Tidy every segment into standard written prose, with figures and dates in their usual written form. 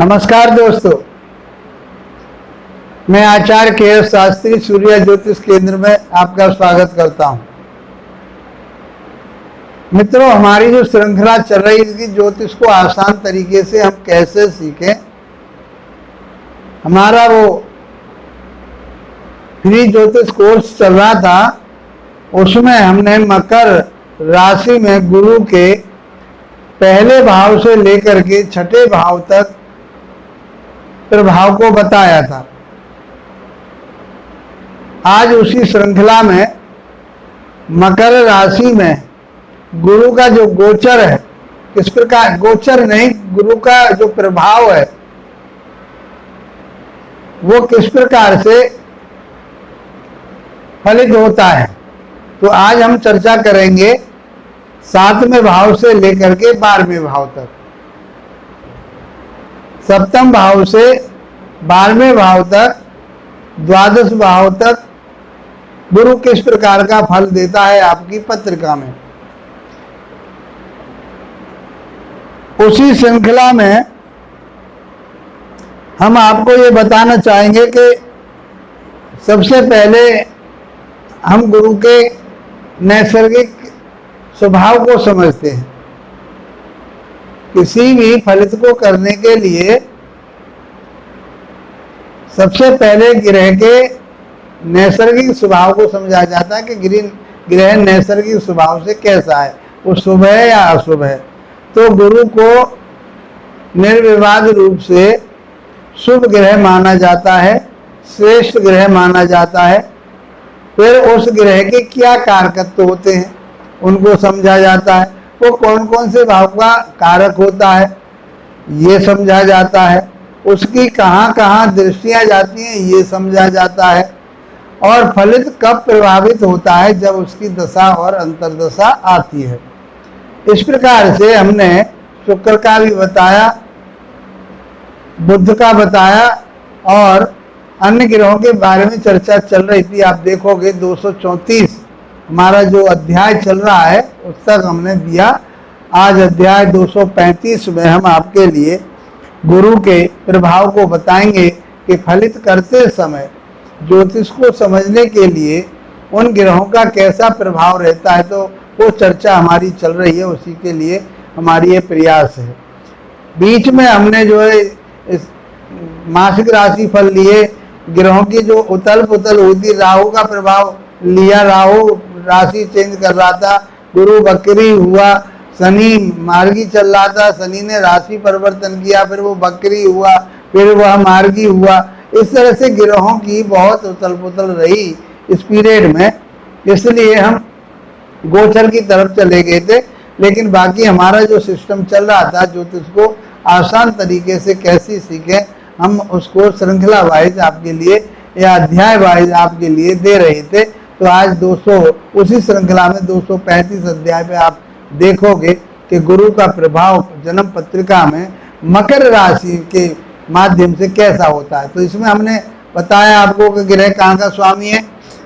नमस्कार दोस्तों, मैं आचार्य के शास्त्री सूर्य ज्योतिष केंद्र में आपका स्वागत करता हूं। मित्रों, हमारी जो श्रृंखला चल रही थी ज्योतिष को आसान तरीके से हम कैसे सीखें, हमारा वो फ्री ज्योतिष कोर्स चल रहा था। उसमें हमने मकर राशि में गुरु के पहले भाव से लेकर के छठे भाव तक प्रभाव को बताया था। आज उसी श्रृंखला में मकर राशि में गुरु का जो गोचर है, किस प्रकार, गोचर नहीं, गुरु का जो प्रभाव है वो किस प्रकार से फलित होता है। तो आज हम चर्चा करेंगे 7वें भाव से लेकर के 12वें भाव तक। 7वें भाव से 12वें भाव तक, द्वादश भाव तक गुरु किस प्रकार का फल देता है आपकी पत्रिका में। उसी श्रृंखला में हम आपको ये बताना चाहेंगे कि सबसे पहले हम गुरु के नैसर्गिक स्वभाव को समझते हैं। किसी भी फलित को करने के लिए सबसे पहले ग्रह के नैसर्गिक स्वभाव को समझा जाता है कि ग्रह नैसर्गिक स्वभाव से कैसा है, वो शुभ है या अशुभ है। तो गुरु को निर्विवाद रूप से शुभ ग्रह माना जाता है, श्रेष्ठ ग्रह माना जाता है। फिर उस ग्रह के क्या कारकत्व होते हैं उनको समझा जाता है। वो कौन कौन से भाव का कारक होता है ये समझा जाता है। उसकी कहाँ कहाँ दृष्टियाँ जाती हैं ये समझा जाता है। और फलित कब प्रभावित होता है, जब उसकी दशा और अंतर्दशा आती है। इस प्रकार से हमने शुक्र का भी बताया, बुध का बताया और अन्य ग्रहों के बारे में चर्चा चल रही थी। आप देखोगे 234 हमारा जो अध्याय चल रहा है उस तक हमने दिया। आज अध्याय 235 में हम आपके लिए गुरु के प्रभाव को बताएंगे कि फलित करते समय ज्योतिष को समझने के लिए उन ग्रहों का कैसा प्रभाव रहता है। तो वो चर्चा हमारी चल रही है, उसी के लिए हमारी ये प्रयास है। बीच में हमने जो है इस मासिक राशि फल लिए, ग्रहों की जो उथल पुथल होती, राहु का प्रभाव लिया, राहु राशि चेंज कर रहा था, गुरु बकरी हुआ, शनि मार्गी चल रहा था, शनि ने राशि परिवर्तन किया, फिर वो बकरी हुआ, फिर वह मार्गी हुआ। इस तरह से ग्रहों की बहुत उथल पुथल रही इस पीरियड में, इसलिए हम गोचर की तरफ चले गए थे। लेकिन बाकी हमारा जो सिस्टम चल रहा था ज्योतिष को आसान तरीके से कैसे सीखें, हम उसको श्रृंखला वाइज आपके लिए या अध्याय वाइज आपके लिए दे रहे थे। तो आज उसी श्रृंखला में 235 अध्याय पे आप देखोगे कि गुरु का प्रभाव जन्म पत्रिका में मकर राशि के माध्यम से कैसा होता है। तो इसमें हमने बताया आपको कि ग्रह कहाँ का स्वामी है।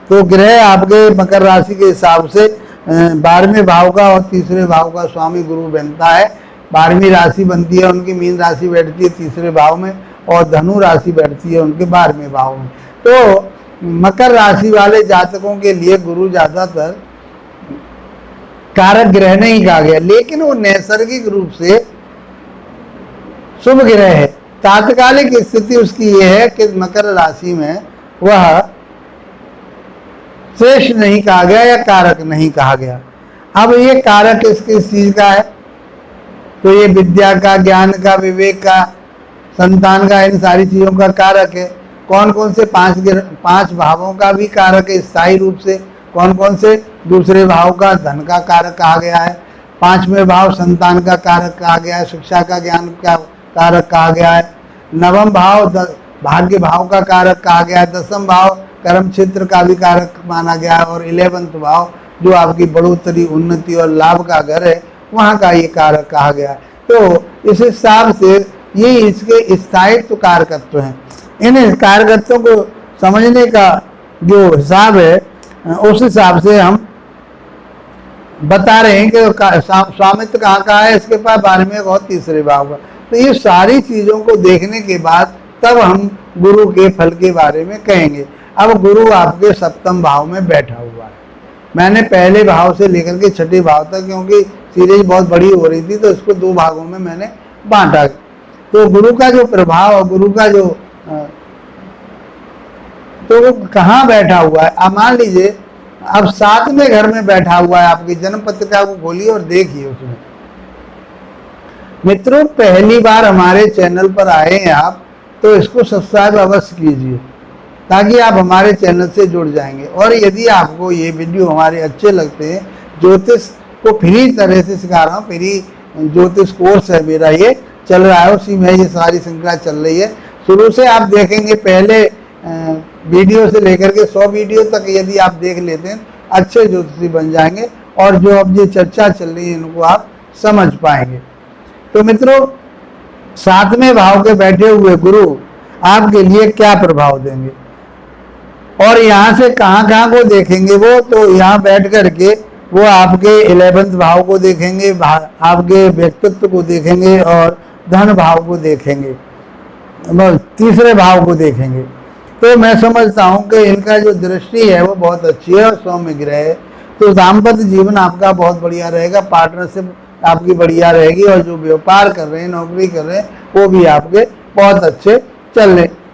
तो ग्रह आपके मकर राशि के हिसाब से 12वें भाव का और तीसरे भाव का स्वामी गुरु बनता है। 12वीं राशि बनती है उनकी, मीन राशि बैठती है तीसरे भाव में और धनु राशि बैठती है उनके 12वें भाव में। तो मकर राशि वाले जातकों के लिए गुरु ज्यादातर कारक ग्रह नहीं कहा गया, लेकिन वो नैसर्गिक रूप से शुभ ग्रह है। तात्कालिक स्थिति उसकी यह है कि मकर राशि में वह श्रेष्ठ नहीं कहा गया या कारक नहीं कहा गया। अब ये कारक किस चीज का है, तो ये विद्या का, ज्ञान का, विवेक का, संतान का, इन सारी चीजों का कारक है। कौन कौन से 5 भावों का भी कारक है स्थायी रूप से। कौन कौन से, दूसरे भाव का धन का कारक कहा गया है, 5वें भाव संतान का कारक कहा गया है, शिक्षा का, ज्ञान का कारक कहा गया है, 9वां भाव भाग्य भाव का कारक कहा गया है, 10वां भाव कर्म क्षेत्र का भी कारक माना गया है और 11वां भाव जो आपकी बढ़ोतरी, उन्नति और लाभ का घर है वहाँ का ये कारक कहा गया है। तो इस हिसाब से ये इसके स्थायित्व कारकत्व हैं। इन कारकत्वों को समझने का जो हिसाब है उस हिसाब से हम बता रहे हैं कि स्वामित्व कहाँ का है, इसके पास 12वें और तीसरे भाव का। तो ये सारी चीज़ों को देखने के बाद तब हम गुरु के फल के बारे में कहेंगे। अब गुरु आपके सप्तम भाव में बैठा हुआ है। मैंने पहले भाव से लेकर के छठे भाव तक, क्योंकि सीरीज बहुत बड़ी हो रही थी तो इसको 2 भागों में मैंने बांटा। तो गुरु का जो प्रभाव और गुरु का जो तो वो कहाँ बैठा हुआ है, अब मान लीजिए अब 7वें घर में बैठा हुआ है। आपकी जन्म पत्रिका को खोलिए और देखिए उसमें। मित्रों, पहली बार हमारे चैनल पर आए हैं आप, तो इसको सब्सक्राइब अवश्य कीजिए ताकि आप हमारे चैनल से जुड़ जाएंगे। और यदि आपको ये वीडियो हमारे अच्छे लगते हैं, ज्योतिष को फ्री तरह से सिखा रहा हूँ, फ्री ज्योतिष कोर्स है मेरा, ये चल रहा है, उसी में ये सारी श्रृंखला चल रही है। शुरू से आप देखेंगे, पहले वीडियो से लेकर के 100 वीडियो तक यदि आप देख लेते हैं, अच्छे ज्योतिषी बन जाएंगे और जो अब ये चर्चा चल रही है इनको आप समझ पाएंगे। तो मित्रों, 7वें भाव के बैठे हुए गुरु आपके लिए क्या प्रभाव देंगे और यहाँ से कहाँ कहाँ को देखेंगे वो, तो यहाँ बैठ करके वो आपके 11वें भाव को देखेंगे, आपके व्यक्तित्व को देखेंगे और धन भाव को देखेंगे, 3रे भाव को देखेंगे। तो मैं समझता हूँ कि इनका जो दृष्टि है वो बहुत अच्छी है और सौम्य ग्रह है। तो दाम्पत्य जीवन आपका बहुत बढ़िया रहेगा, पार्टनरशिप आपकी बढ़िया रहेगी और जो व्यापार कर रहे हैं, नौकरी कर रहे हैं, वो भी आपके बहुत अच्छे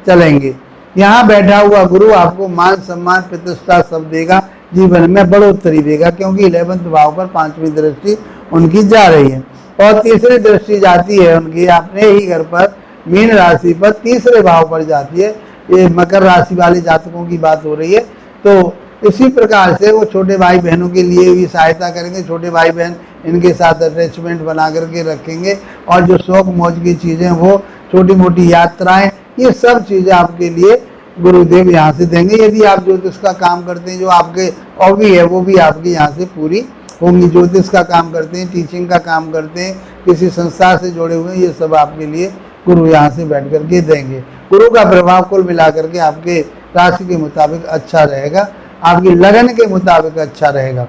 चलेंगे। यहाँ बैठा हुआ गुरु आपको मान सम्मान प्रतिष्ठा सब देगा, जीवन में बढ़ोतरी देगा, क्योंकि 11वें भाव पर 5वीं दृष्टि उनकी जा रही है और 3री दृष्टि जाती है उनकी अपने ही घर पर, मीन राशि पर 3रे भाव पर जाती है। ये मकर राशि वाले जातकों की बात हो रही है। तो इसी प्रकार से वो छोटे भाई बहनों के लिए भी सहायता करेंगे, छोटे भाई बहन इनके साथ अटैचमेंट बना करके रखेंगे और जो शौक मौज की चीज़ें, वो छोटी मोटी यात्राएं, ये सब चीज़ें आपके लिए गुरुदेव यहाँ से देंगे। यदि आप ज्योतिष का काम करते हैं, जो आपके हॉबी है वो भी आपकी यहाँ से पूरी होंगी। ज्योतिष का काम करते हैं, टीचिंग का काम करते हैं, किसी संस्था से जुड़े हुए हैं, ये सब आपके लिए गुरु यहाँ से बैठ करके देंगे। गुरु का प्रभाव कुल मिलाकर के आपके राशि के मुताबिक अच्छा रहेगा, आपकी लगन के मुताबिक अच्छा रहेगा।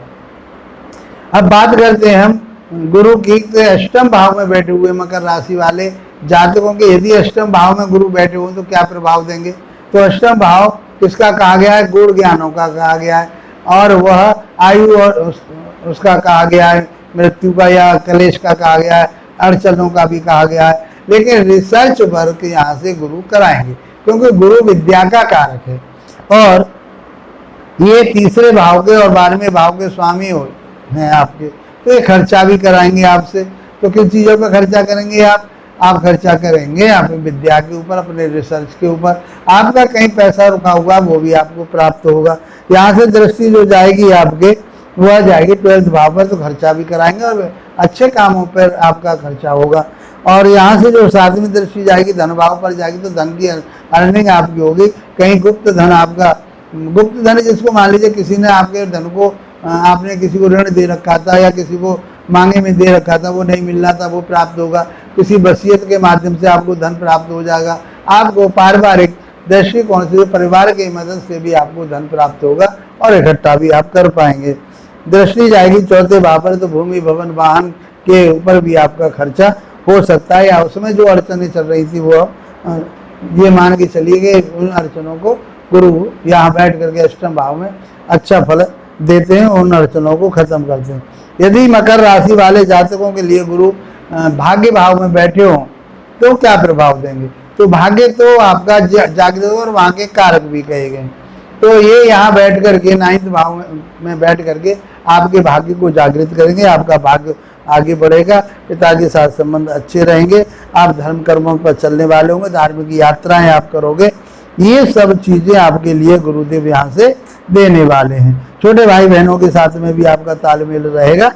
अब बात करते हैं हम गुरु की। तो 8वें भाव में बैठे हुए मकर राशि वाले जातकों के यदि 8वें भाव में गुरु बैठे हुए तो क्या प्रभाव देंगे। तो 8वां भाव किसका कहा गया है, गुण ज्ञानों का कहा गया है और वह आयु और उसका कहा गया है, मृत्यु का या कलेश का कहा गया है, अड़चनों का भी कहा गया है। लेकिन रिसर्च वर्क यहाँ से गुरु कराएंगे क्योंकि गुरु विद्या का कारक है और ये 3रे भाव के और 12वें भाव के स्वामी हैं आपके, तो ये खर्चा भी कराएंगे आपसे। तो किन चीज़ों पर खर्चा करेंगे आप खर्चा करेंगे अपनी विद्या के ऊपर, अपने रिसर्च के ऊपर। आपका कहीं पैसा रुका हुआ वो भी आपको प्राप्त होगा। यहाँ से दृष्टि जो जाएगी आपके, वह जाएगी 12वें भाव पर, तो खर्चा भी कराएंगे और अच्छे कामों पर आपका खर्चा होगा। और यहाँ से जो 7वीं दृष्टि जाएगी धन भाव पर जाएगी, तो धन की अर्निंग आपकी होगी। कहीं गुप्त धन आपका, गुप्त धन जिसको मान लीजिए किसी ने आपके धन को, आपने किसी को ऋण दे रखा था या किसी को मांगे में दे रखा था, वो नहीं मिल रहा था, वो प्राप्त होगा। किसी वसीयत के माध्यम से आपको धन प्राप्त हो जाएगा। आपको पारिवारिक दृष्टिकोण से, परिवार की मदद से भी आपको धन प्राप्त होगा और इकट्ठा भी आप कर पाएंगे। दृष्टि जाएगी 4थे भाव पर, तो भूमि भवन वाहन के ऊपर भी आपका खर्चा हो सकता है, या उसमें जो अड़चनें चल रही थी वो ये मान के चलिए गए, उन अड़चनों को गुरु यहाँ बैठ करके 8वें भाव में अच्छा फल देते हैं, उन अड़चनों को खत्म करते हैं। यदि मकर राशि वाले जातकों के लिए गुरु भाग्य भाव में बैठे हों तो क्या प्रभाव देंगे। तो भाग्य तो आपका जागृत और वहाँ के कारक भी कहे गए। तो ये यहाँ बैठ करके 9वें भाव में बैठ करके आपके भाग्य को जागृत करेंगे, आपका भाग्य आगे बढ़ेगा, पिता के साथ संबंध अच्छे रहेंगे, आप धर्म कर्मों पर चलने वाले होंगे, धार्मिक यात्राएं आप करोगे। ये सब चीजें आपके लिए गुरुदेव यहाँ से देने वाले हैं। छोटे भाई बहनों के साथ में भी आपका तालमेल रहेगा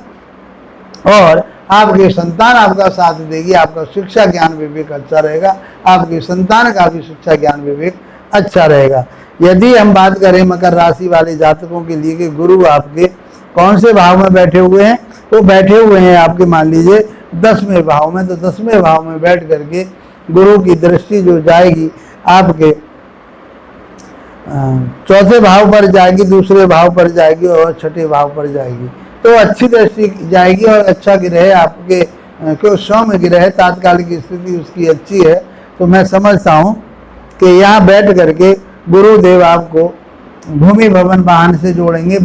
और आपकी संतान आपका साथ देगी, आपका शिक्षा ज्ञान विवेक अच्छा रहेगा, आपकी संतान का भी शिक्षा ज्ञान विवेक अच्छा रहेगा। यदि हम बात करें मकर राशि वाले जातकों के लिए कि गुरु आपके कौन से भाव में बैठे हुए हैं, तो बैठे हुए हैं आपके मान लीजिए 10वें भाव में। तो 10वें भाव में बैठ करके गुरु की दृष्टि जो जाएगी आपके 4थे भाव पर जाएगी, 2रे भाव पर जाएगी और 6ठे भाव पर जाएगी। तो अच्छी दृष्टि जाएगी और अच्छा ग्रह आपके क्यों सौम्य ग्रह है, तात्कालिक स्थिति उसकी अच्छी है, तो मैं समझता हूँ कि यहाँ बैठ करके गुरुदेव आपको भूमि भवन वाहन से जोड़ेंगे,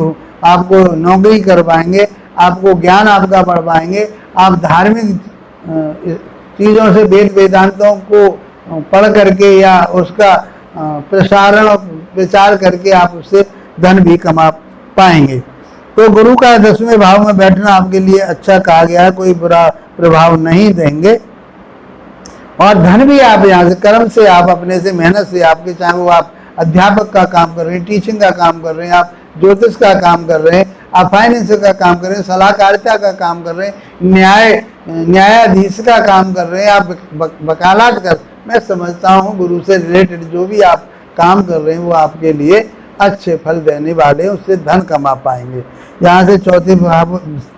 आपको नौकरी करवाएंगे, आपको ज्ञान आपका बढ़वाएंगे, आप धार्मिक चीज़ों से वेद वेदांतों को पढ़ करके या उसका प्रसारण और विचार करके आप उससे धन भी कमा पाएंगे। तो गुरु का 10वें भाव में बैठना आपके लिए अच्छा कहा गया है, कोई बुरा प्रभाव नहीं देंगे। और धन भी आप यहाँ से कर्म से, आप अपने से, मेहनत से, आपके चाहे वो आप अध्यापक का काम कर रहे हैं, टीचिंग का काम कर रहे हैं, आप ज्योतिष का काम कर रहे हैं, आप फाइनेंस का काम कर रहे हैं, सलाहकारिता का काम कर रहे हैं, न्यायाधीश का काम कर रहे हैं, आप वकालत कर, मैं समझता हूँ गुरु से रिलेटेड जो भी आप काम कर रहे हैं वो आपके लिए अच्छे फल देने वाले, उससे धन कमा पाएंगे। यहाँ से चौथे भाव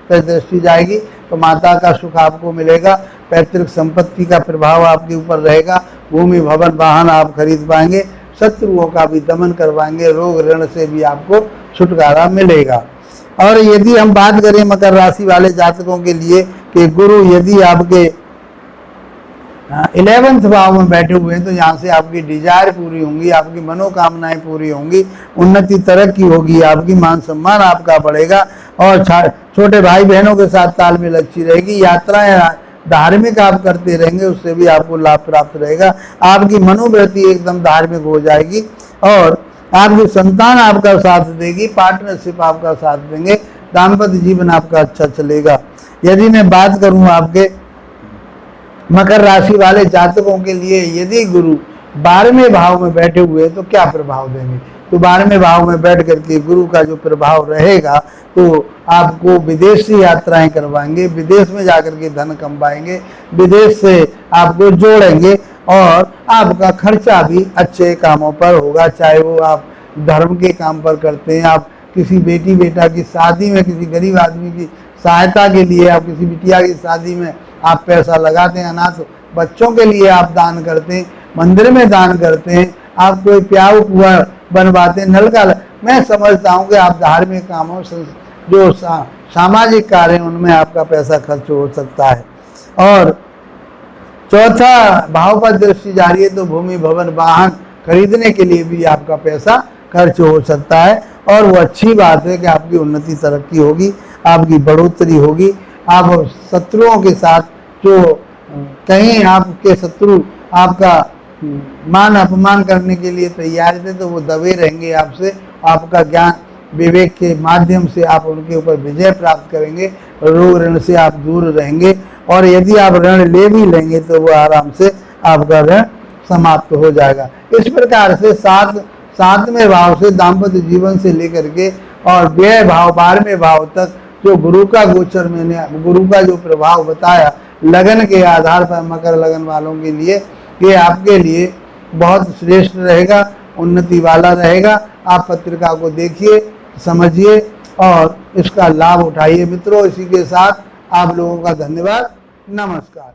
पर दृष्टि जाएगी तो माता का सुख आपको मिलेगा, पैतृक संपत्ति का प्रभाव आपके ऊपर रहेगा, भूमि भवन वाहन आप खरीद पाएंगे, शत्रुओं का भी दमन करवाएंगे, रोग ऋण से भी आपको छुटकारा मिलेगा। और यदि हम बात करें मकर राशि वाले जातकों के लिए कि गुरु यदि आपके 11वें भाव में बैठे हुए हैं तो यहाँ से आपकी डिजायर पूरी होंगी, आपकी मनोकामनाएं पूरी होंगी, उन्नति तरक्की होगी, आपकी मान सम्मान आपका बढ़ेगा और छोटे भाई बहनों के साथ तालमेल अच्छी रहेगी, यात्राएं धार्मिक आप करते रहेंगे, उससे भी आपको लाभ प्राप्त रहेगा, आपकी मनोवृत्ति एकदम धार्मिक हो जाएगी और आपकी संतान आपका साथ देगी, पार्टनरशिप आपका साथ देंगे, दाम्पत्य जीवन आपका अच्छा चलेगा। यदि मैं बात करूं आपके मकर राशि वाले जातकों के लिए, यदि गुरु 12वें भाव में बैठे हुए तो क्या प्रभाव देंगे, तो 12वें भाव में बैठ करके गुरु का जो प्रभाव रहेगा तो आपको विदेशी यात्राएं करवाएंगे, विदेश में जाकर के धन कमाएंगे, विदेश से आपको जोड़ेंगे और आपका खर्चा भी अच्छे कामों पर होगा, चाहे वो आप धर्म के काम पर करते हैं, आप किसी बेटी बेटा की शादी में, किसी गरीब आदमी की सहायता के लिए, आप किसी बिटिया की शादी में आप पैसा लगाते हैं, अनाथ बच्चों के लिए आप दान करते हैं, मंदिर में दान करते हैं, आप कोई प्याऊ कुआं बनवाते हैं, नल का, मैं समझता हूँ कि आप धार्मिक कामों से जो सामाजिक कार्य हैं उनमें आपका पैसा खर्च हो सकता है। और चौथा भाव पर दृष्टि जा रही है तो भूमि भवन वाहन खरीदने के लिए भी आपका पैसा खर्च हो सकता है और वो अच्छी बात है कि आपकी उन्नति तरक्की होगी, आपकी बढ़ोतरी होगी, आप शत्रुओं के साथ जो कहीं आपके शत्रु आपका मान अपमान करने के लिए तैयार थे तो वो दबे रहेंगे आपसे, आपका ज्ञान विवेक के माध्यम से आप उनके ऊपर विजय प्राप्त करेंगे, रोग ऋण से आप दूर रहेंगे और यदि आप ऋण ले भी लेंगे तो वो आराम से आपका ऋण समाप्त हो जाएगा। इस प्रकार से 7वें भाव से दाम्पत्य जीवन से लेकर के और व्यय भाव 12वें भाव तक जो गुरु का गोचर, मैंने गुरु का जो प्रभाव बताया लगन के आधार पर मकर लगन वालों के लिए, ये आपके लिए बहुत श्रेष्ठ रहेगा, उन्नति वाला रहेगा। आप पत्रिका को देखिए, समझिए और इसका लाभ उठाइए। मित्रों, इसी के साथ आप लोगों का धन्यवाद, नमस्कार।